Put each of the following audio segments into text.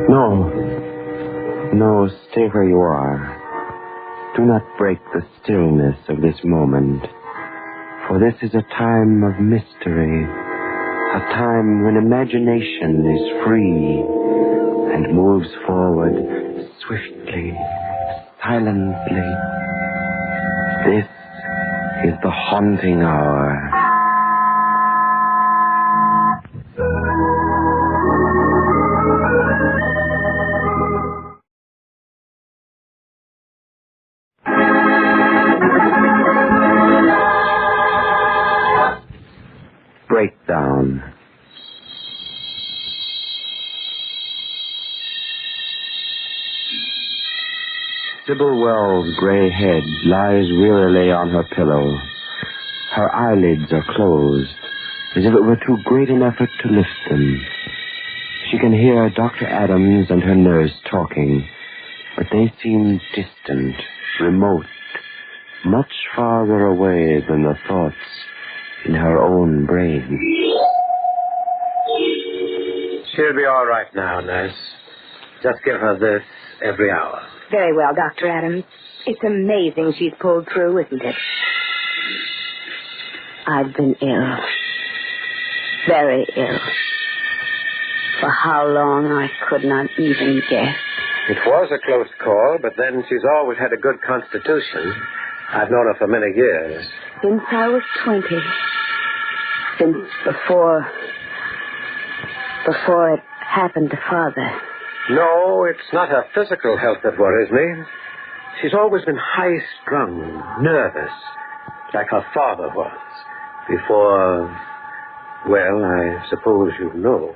No. No, stay where you are. Do not break the stillness of this moment. For this is a time of mystery. A time when imagination is free and moves forward swiftly, silently. This is the haunting hour. Breakdown. Sybil Wells' gray head lies wearily on her pillow. Her eyelids are closed, as if it were too great an effort to lift them. She can hear Dr. Adams and her nurse talking, but they seem distant, remote, much farther away than the thoughts in her own brain. She'll be all right now, nurse. Just give her this every hour. Very well, Dr. Adams. It's amazing she's pulled through, isn't it? I've been ill. Very ill. For how long, I could not even guess. It was a close call, but then she's always had a good constitution. I've known her for many years. Since I was 20. Since before it happened to Father. No, it's not her physical health that worries me. She's always been high-strung, nervous, like her father was. Before, well, I suppose you know.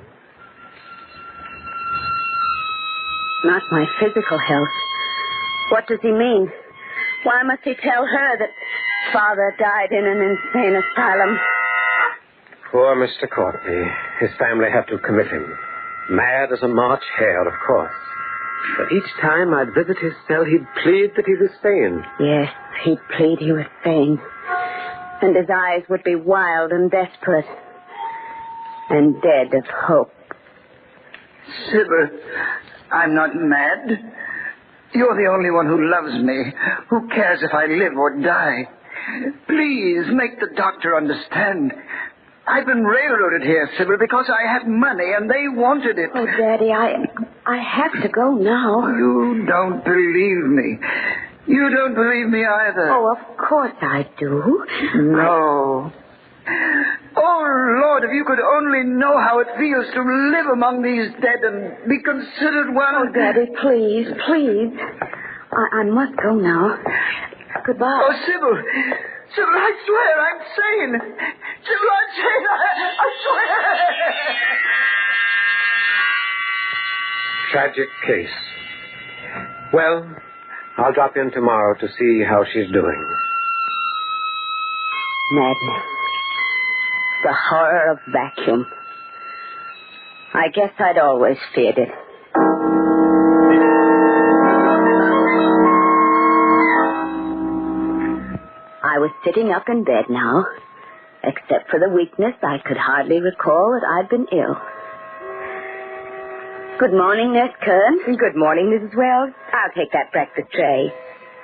Not my physical health. What does he mean? Why must he tell her that Father died in an insane asylum? Poor Mr. Courtney. His family had to commit him. Mad as a March hare, of course. But each time I'd visit his cell, he'd plead that he was sane. Yes, he'd plead he was sane. And his eyes would be wild and desperate. And dead of hope. Sybil, I'm not mad. You're the only one who loves me, who cares if I live or die. Please, make the doctor understand. I've been railroaded here, Sybil, because I had money and they wanted it. Oh, Daddy, I have to go now. You don't believe me. You don't believe me either. Oh, of course I do. No. Oh, Lord, if you could only know how it feels to live among these dead and be considered one. Oh, Daddy, please, please. I must go now. Goodbye. Oh, Sybil. Sybil, I swear I'm sane. Sybil, I'm sane. I swear. Tragic case. Well, I'll drop in tomorrow to see how she's doing. Madness. The horror of vacuum. I guess I'd always feared it. I was sitting up in bed now. Except for the weakness, I could hardly recall that I'd been ill. Good morning, Nurse Kern. Good morning, Mrs. Wells. I'll take that breakfast tray.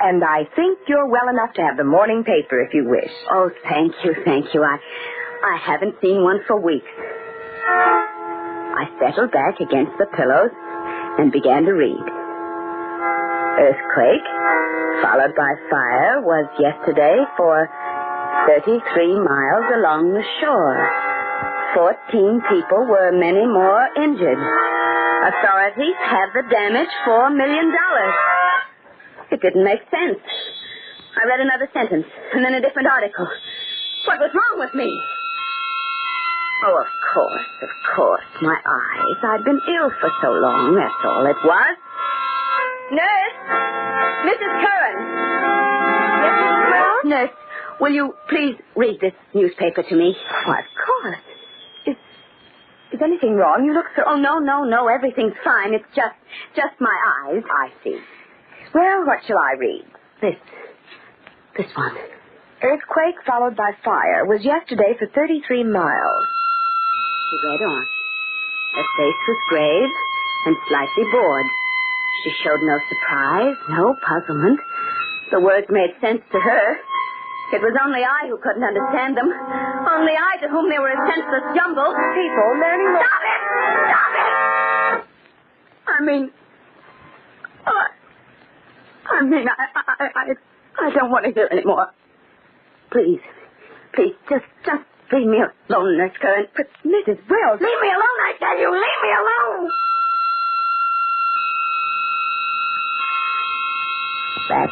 And I think you're well enough to have the morning paper if you wish. Oh, thank you, thank you. I haven't seen one for weeks. I settled back against the pillows and began to read. Earthquake, followed by fire, was yesterday for 33 miles along the shore. 14 people were many more injured. Authorities have the damage $4 million. It didn't make sense. I read another sentence, and then a different article. What was wrong with me? Oh, of course, my eyes. I'd been ill for so long, that's all it was. Nurse! Mrs. Curran! Yes, Mrs. Wells? Nurse, will you please read this newspaper to me? Why, of course. Is anything wrong? You look so... Oh, no, everything's fine. It's just my eyes. I see. Well, what shall I read? This one. Earthquake followed by fire was yesterday for 33 miles. She read on. Her face was grave, and slightly bored. She showed no surprise, no puzzlement. The words made sense to her. It was only I who couldn't understand them. Only I to whom they were a senseless jumble. People learning... Stop it! Stop it! I don't want to hear anymore. Please, just leave me alone, Nurse Curran. But Mrs. Wells... Leave me alone, I tell you! Leave me alone! That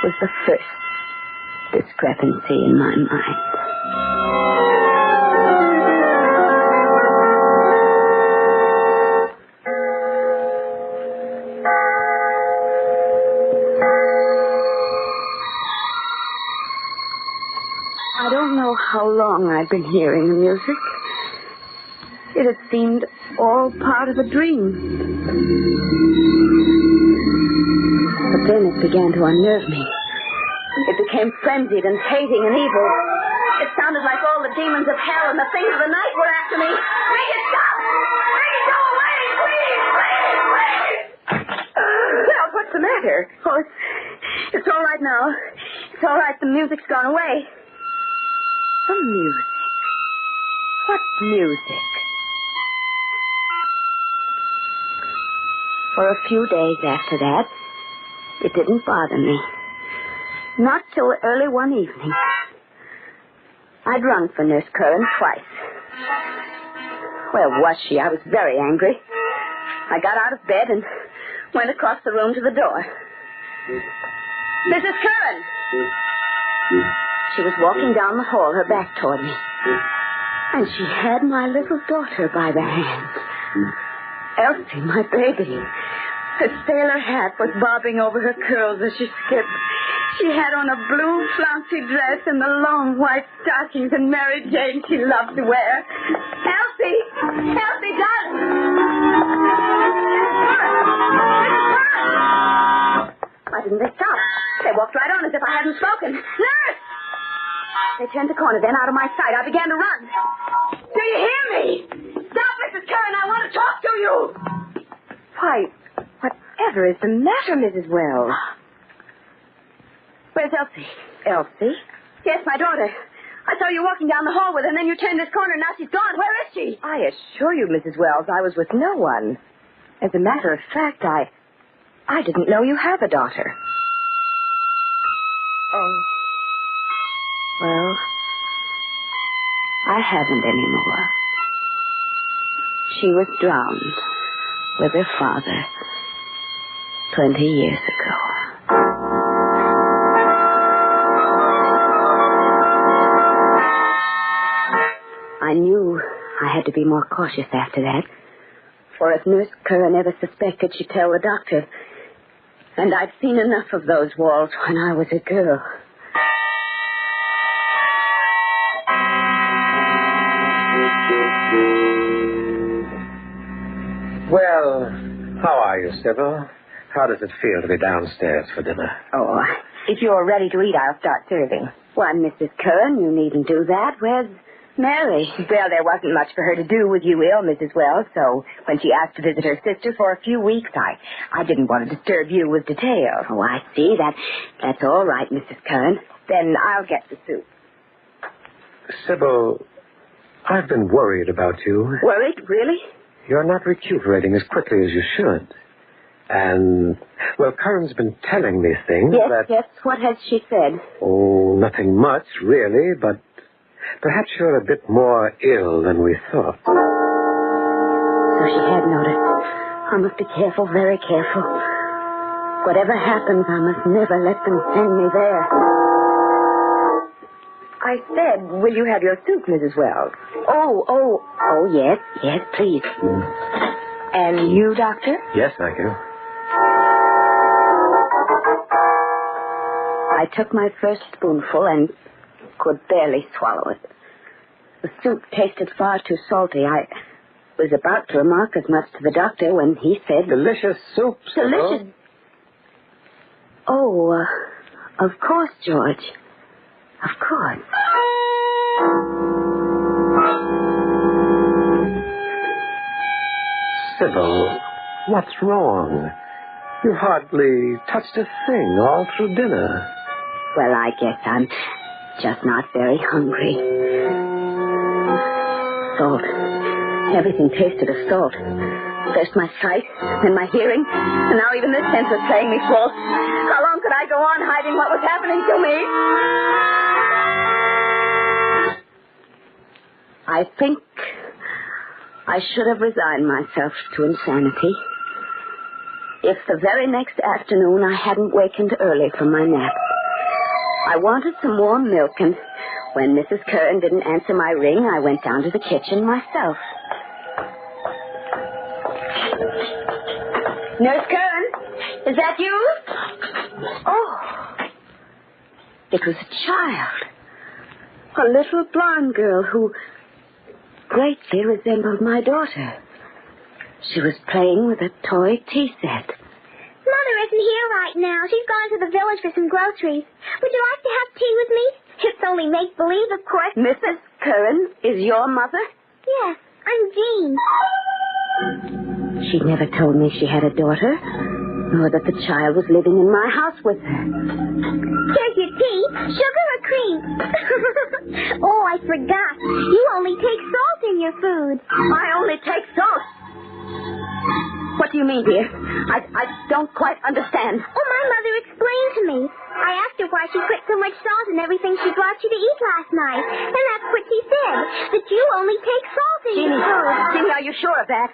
was the first discrepancy in my mind. I don't know how long I'd been hearing the music. It had seemed all part of a dream. But then it began to unnerve me. It became frenzied and hating and evil. It sounded like all the demons of hell and the things of the night were after me. Make it stop! Make it go away! Please! Well, what's the matter? Oh, it's all right now. It's all right. The music's gone away. The music? What music? For a few days after that, it didn't bother me. Not till early one evening. I'd rung for Nurse Curran twice. Where was she? I was very angry. I got out of bed and went across the room to the door. Mrs. Curran! She was walking down the hall, her back toward me. And she had my little daughter by the hand. Elsie, my baby. Her sailor hat was bobbing over her curls as she skipped. She had on a blue flouncy dress and the long white stockings and Mary Jane she loved to wear. Elsie! Elsie, darling! Why didn't they stop? They walked right on as if I hadn't spoken. Nurse! They turned the corner, then out of my sight. I began to run. Do you hear me? Stop, Mrs. Curran. I want to talk to you. Why, whatever is the matter, Mrs. Wells? Where's Elsie? Elsie? Yes, my daughter. I saw you walking down the hall with her, and then you turned this corner, and now she's gone. Where is she? I assure you, Mrs. Wells, I was with no one. As a matter of fact, I didn't know you have a daughter. Oh. Well, I haven't anymore. She was drowned with her father 20 years ago. I knew I had to be more cautious after that. For if Nurse Curran ever suspected, she'd tell the doctor. And I'd seen enough of those walls when I was a girl. Well, how are you, Sybil? How does it feel to be downstairs for dinner? Oh, if you're ready to eat, I'll start serving. Why, Mrs. Curran, you needn't do that. Where's Mary? Well, there wasn't much for her to do with you ill, Mrs. Wells, so when she asked to visit her sister for a few weeks, I didn't want to disturb you with details. Oh, I see. That's all right, Mrs. Curran. Then I'll get the soup. Sybil, I've been worried about you. Worried? Really? You're not recuperating as quickly as you should. And, well, Curran's been telling me things that... Yes, what has she said? Oh, nothing much, really, but perhaps you're a bit more ill than we thought. So she had noticed. I must be careful, very careful. Whatever happens, I must never let them send me there. I said, will you have your soup, Mrs. Wells? Oh, yes, please. And you, Doctor? Yes, thank you. I took my first spoonful and could barely swallow it. The soup tasted far too salty. I was about to remark as much to the doctor when he said... Delicious soup, Sybil. Delicious. Oh, of course, George. Of course. Sybil, What's wrong? You hardly touched a thing all through dinner. Well, I guess I'm just not very hungry. Salt. Everything tasted of salt. First my sight, then my hearing, and now even this sense was playing me false. How long could I go on hiding what was happening to me? I think I should have resigned myself to insanity. If the very next afternoon I hadn't wakened early from my nap. I wanted some warm milk, and when Mrs. Curran didn't answer my ring, I went down to the kitchen myself. Nurse Curran, is that you? Oh, it was a child. A little blonde girl who greatly resembled my daughter. She was playing with a toy tea set. Mother isn't here right now. She's gone to the village for some groceries. Would you like to have tea with me? It's only make-believe, of course. Mrs. Curran is your mother? Yes, I'm Jean. She never told me she had a daughter, nor that the child was living in my house with her. Here's your tea. Sugar or cream? Oh, I forgot. You only take salt in your food. I only take salt. What do you mean, dear? I don't quite understand. Oh, my mother explained to me. I asked her why she put so much salt in everything she brought you to eat last night. And that's what she said, that you only take salt in your food. Jeannie, are you sure of that?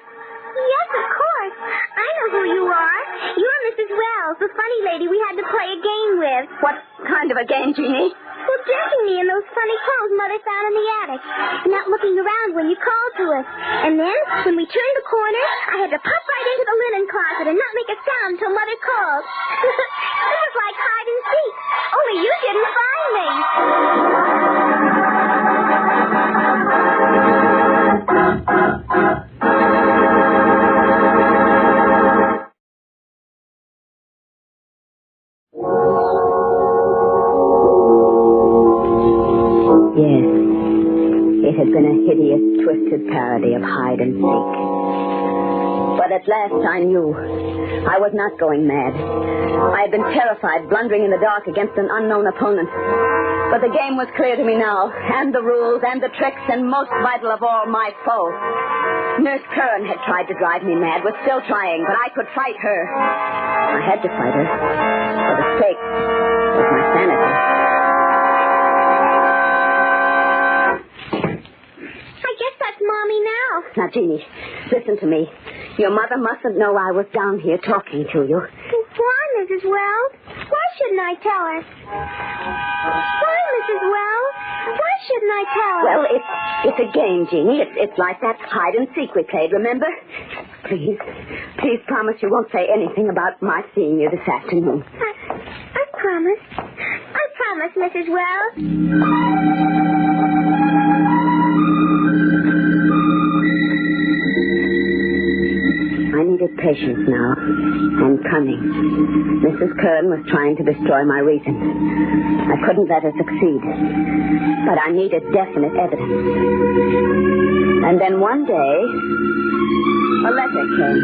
Yes, of course. I know who you are. You're Mrs. Wells, the funny lady we had to play a game with. What kind of a game, Jeannie? Well, dressing me in those funny clothes Mother found in the attic. And not looking around when you called to us. And then, when we turned the corner, I had to pop right into the linen closet and not make a sound until Mother called. It was like hide and seek. Only you didn't find me. Yes, it had been a hideous, twisted parody of hide and seek. But at last I knew. I was not going mad. I had been terrified, blundering in the dark against an unknown opponent. But the game was clear to me now, and the rules, and the tricks, and most vital of all, my foe. Nurse Curran had tried to drive me mad, was still trying, but I could fight her. I had to fight her, for the sake of my sanity. I guess that's Mommy now. Now, Jeannie, listen to me. Your mother mustn't know I was down here talking to you. Why, Mrs. Wells? Why shouldn't I tell her? Why, Mrs. Wells? Why shouldn't I tell her? Well, it's a game, Jeannie. It's like that hide and seek we played, remember? Please promise you won't say anything about my seeing you this afternoon. I promise. I promise, Mrs. Wells. I needed patience now, and cunning. Mrs. Curran was trying to destroy my reason. I couldn't let her succeed. But I needed definite evidence. And then one day, a letter came.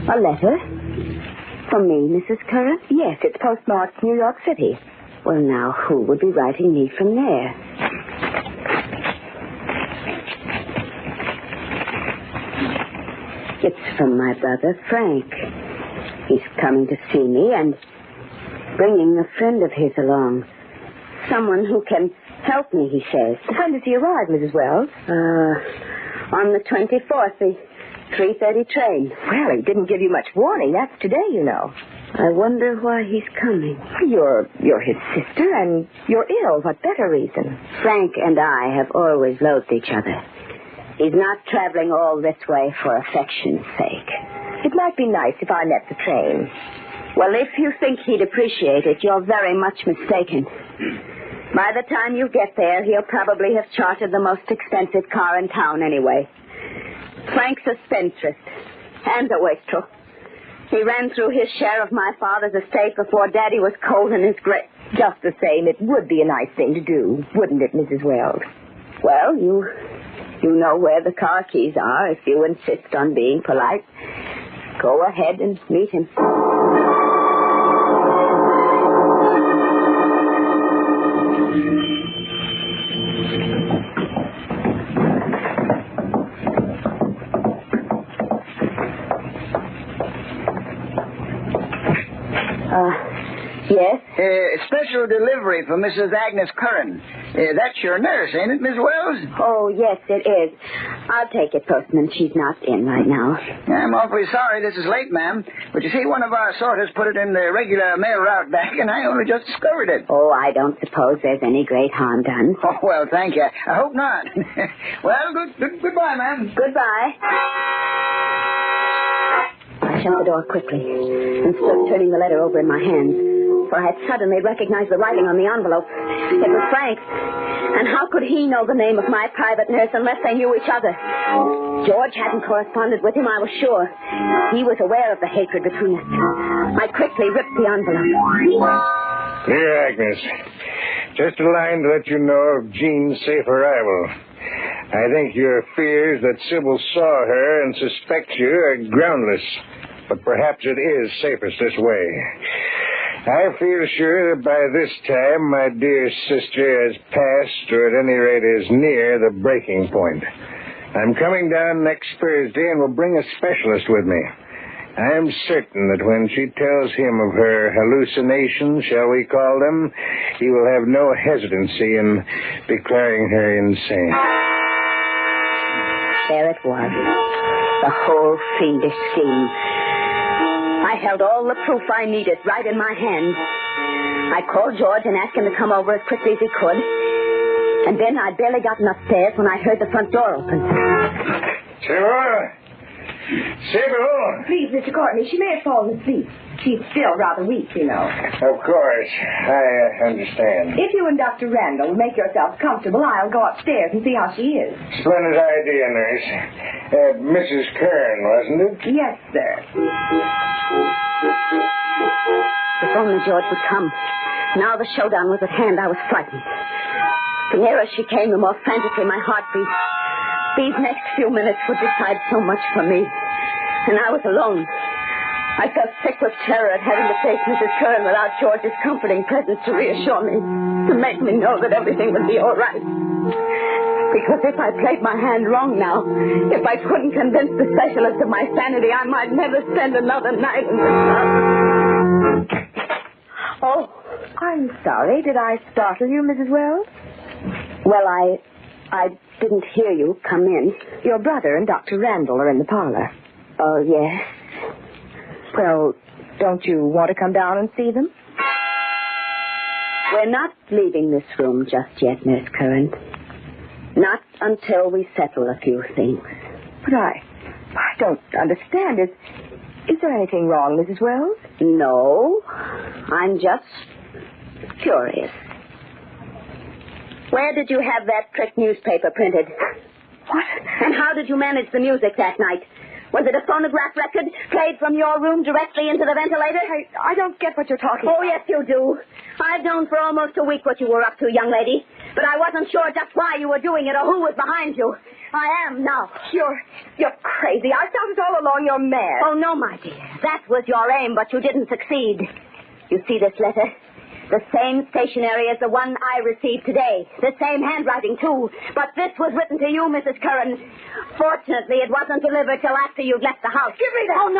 A letter? From me, Mrs. Curran? Yes, it's postmarked New York City. Well, now, who would be writing me from there? It's from my brother, Frank. He's coming to see me and bringing a friend of his along. Someone who can help me, he says. When does he arrive, Mrs. Wells? On the 24th, the 3:30 train. Well, he didn't give you much warning. That's today, you know. I wonder why he's coming. You're his sister, and you're ill. What better reason? Frank and I have always loathed each other. He's not traveling all this way for affection's sake. It might be nice if I met the train. Well, if you think he'd appreciate it, you're very much mistaken. By the time you get there, he'll probably have chartered the most expensive car in town anyway. Frank's a spendthrift and a wastrel. He ran through his share of my father's estate before Daddy was cold in his grave. Just the same, it would be a nice thing to do, wouldn't it, Mrs. Wells? Well, you You know where the car keys are if you insist on being polite. Go ahead and meet him. Yes? Special delivery for Mrs. Agnes Curran. That's your nurse, ain't it, Miss Wells? Oh, yes, it is. I'll take it, Postman. She's not in right now. I'm awfully sorry this is late, ma'am. But you see, one of our sorters put it in the regular mail route bag, and I only just discovered it. Oh, I don't suppose there's any great harm done. Oh, well, thank you. I hope not. Well, goodbye, ma'am. Goodbye. I shut the door quickly and stood turning the letter over in my hands, for I had suddenly recognized the writing on the envelope. It was Frank's. And how could he know the name of my private nurse unless they knew each other? George hadn't corresponded with him, I was sure. He was aware of the hatred between us. I quickly ripped the envelope. Dear Agnes, just a line to let you know of Jean's safe arrival. I think your fears that Sybil saw her and suspects you are groundless, but perhaps it is safest this way. I feel sure that by this time my dear sister has passed, or at any rate is near, the breaking point. I'm coming down next Thursday and will bring a specialist with me. I am certain that when she tells him of her hallucinations, shall we call them, he will have no hesitancy in declaring her insane. There it was. The whole fiendish scheme. I held all the proof I needed right in my hand. I called George and asked him to come over as quickly as he could. And then I'd barely gotten upstairs when I heard the front door open. Sybil! Please, Mr. Courtney, she may have fallen asleep. She's still rather weak, you know. Of course. I understand. If you and Dr. Randall will make yourselves comfortable, I'll go upstairs and see how she is. Splendid idea, nurse. Mrs. Kern, wasn't it? Yes, sir. If only George would come. Now the showdown was at hand, I was frightened. The nearer she came, the more frantically my heart beat. These next few minutes would decide so much for me. And I was alone. I felt sick with terror at having to face Mrs. Curran without George's comforting presence to reassure me, to make me know that everything would be all right. Because if I played my hand wrong now, if I couldn't convince the specialist of my sanity, I might never spend another night in the house. Oh, I'm sorry. Did I startle you, Mrs. Wells? Well, I didn't hear you come in. Your brother and Dr. Randall are in the parlor. Oh, yes. Well, don't you want to come down and see them? We're not leaving this room just yet, Miss Curran. Not until we settle a few things. But I don't understand. Is there anything wrong, Mrs. Wells? No. I'm just curious. Where did you have that trick newspaper printed? What? And how did you manage the music that night? Was it a phonograph record played from your room directly into the ventilator? I don't get what you're talking about. Oh, yes, you do. I've known for almost a week what you were up to, young lady. But I wasn't sure just why you were doing it or who was behind you. I am now. You're crazy. I felt it all along. You're mad. Oh, no, my dear. That was your aim, but you didn't succeed. You see this letter? The same stationery as the one I received today. The same handwriting, too. But this was written to you, Mrs. Curran. Fortunately, it wasn't delivered till after you'd left the house. Give me that. Oh,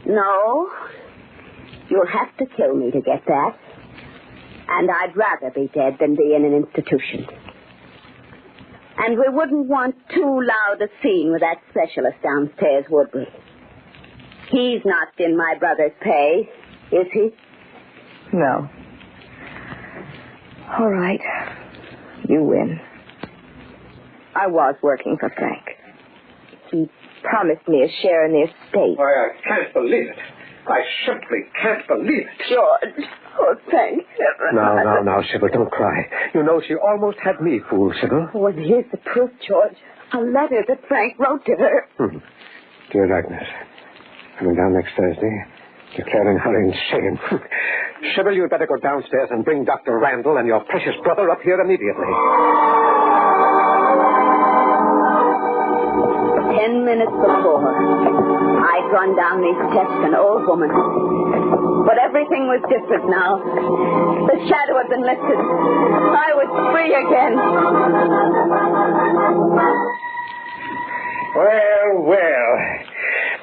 no. No. You'll have to kill me to get that. And I'd rather be dead than be in an institution. And we wouldn't want too loud a scene with that specialist downstairs, would we? He's not in my brother's pay, is he? No. All right. You win. I was working for Frank. He promised me a share in the estate. Why, I can't believe it. I simply can't believe it. George. Oh, thank heaven. Now, Sybil, don't cry. You know, she almost had me fooled, Sybil. Oh, and here's the proof, George. A letter that Frank wrote to her. Dear Agnes, coming down next Thursday, declaring her insane. Sybil, you'd better go downstairs and bring Dr. Randall and your precious brother up here immediately. 10 minutes before, I'd run down these steps an old woman. But everything was different now. The shadow had been lifted. I was free again. Well.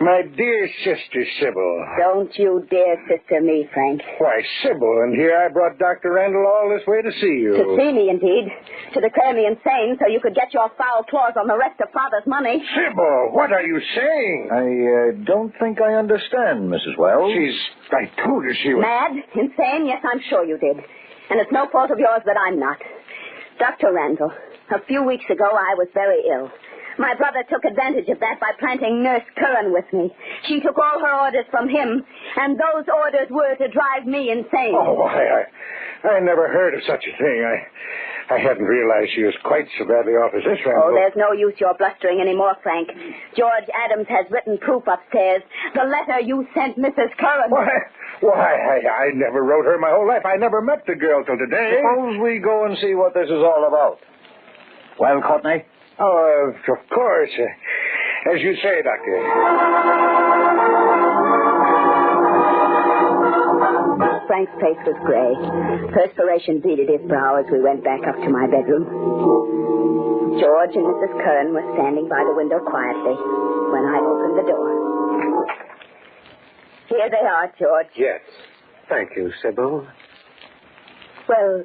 My dear sister, Sybil. Don't you dare sister me, Frank. Why, Sybil, and here I brought Dr. Randall all this way to see you. To see me, indeed. To declare me insane so you could get your foul claws on the rest of Father's money. Sybil, what are you saying? I don't think I understand, Mrs. Wells. I told her she was... Mad? Insane? Yes, I'm sure you did. And it's no fault of yours that I'm not. Dr. Randall, a few weeks ago I was very ill. My brother took advantage of that by planting Nurse Curran with me. She took all her orders from him, and those orders were to drive me insane. Oh, I never heard of such a thing. I hadn't realized she was quite so badly off as this, Randall. Oh, there's no use your blustering anymore, Frank. George Adams has written proof upstairs. The letter you sent Mrs. Curran. Why, I never wrote her my whole life. I never met the girl till today. Suppose we go and see what this is all about. Well, Courtney? Oh, of course. As you say, Doctor. Frank's face was gray. Perspiration beaded his brow as we went back up to my bedroom. George and Mrs. Curran were standing by the window quietly when I opened the door. Here they are, George. Yes. Thank you, Sybil. Well,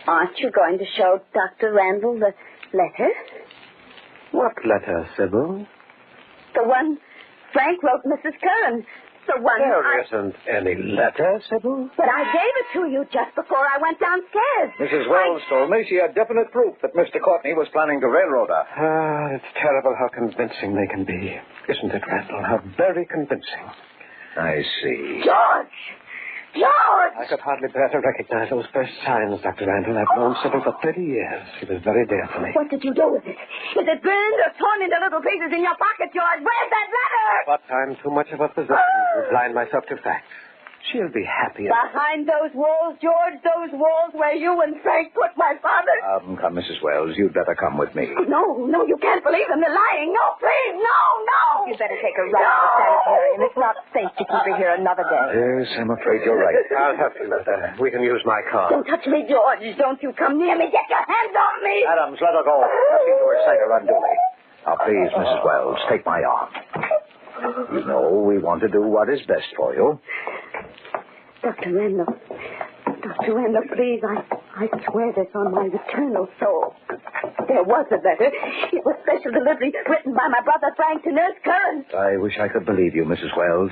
aren't you going to show Dr. Randall the letter? What letter, Sybil? The one Frank wrote Mrs. Curran. The one There isn't any letter, Sybil. But I gave it to you just before I went downstairs. Mrs. Wells told me she had definite proof that Mr. Courtney was planning to railroad her. It's terrible how convincing they can be. Isn't it, Randall? How very convincing. I see. George! George! I could hardly bear to recognize those first signs, Dr. Randall. I've known Sybil for 30 years. She was very dear to me. What did you do with it? Is it burned or torn into little pieces in your pocket, George? Where's that letter? But I'm too much of a physician to blind myself to facts. She'll be happy. Behind those walls, George, those walls where you and Frank put my father. Come, Mrs. Wells, you'd better come with me. No, you can't believe them. They're lying. No, please, no. You'd better take her right to the sanitarium. It's not safe to keep her here another day. Yes, I'm afraid you're right. I'll help you with that. We can use my car. Don't touch me, George. Don't you come near me. Get your hands off me. Adams, let her go. Nothing to excite her unduly. Now, please, Mrs. Wells, take my arm. You know, we want to do what is best for you. Dr. Randall, please, I swear this on my eternal soul. There was a letter. It was special delivery written by my brother Frank to Nurse Curran. I wish I could believe you, Mrs. Wells.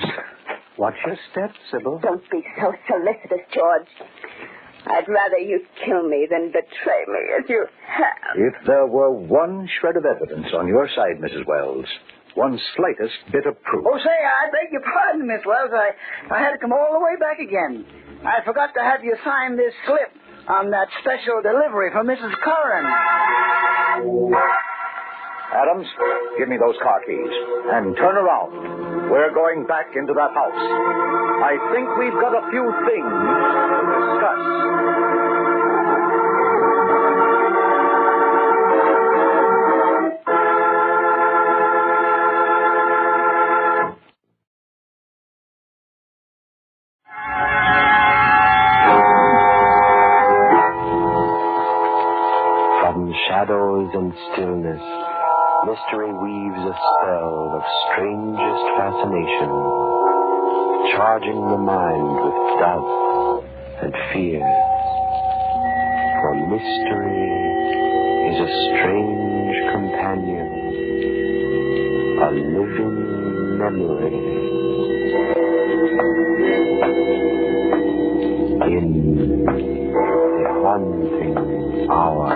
Watch your step, Sybil. Don't be so solicitous, George. I'd rather you kill me than betray me as you have. If there were one shred of evidence on your side, Mrs. Wells, one slightest bit of proof. Oh, say, I beg your pardon, Miss Wells. I had to come all the way back again. I forgot to have you sign this slip on that special delivery for Mrs. Curran. Adams, give me those car keys. And turn around. We're going back into that house. I think we've got a few things to discuss. Shadows and stillness, mystery weaves a spell of strangest fascination, charging the mind with doubt and fear. For mystery is a strange companion, a living memory. In the haunting hour.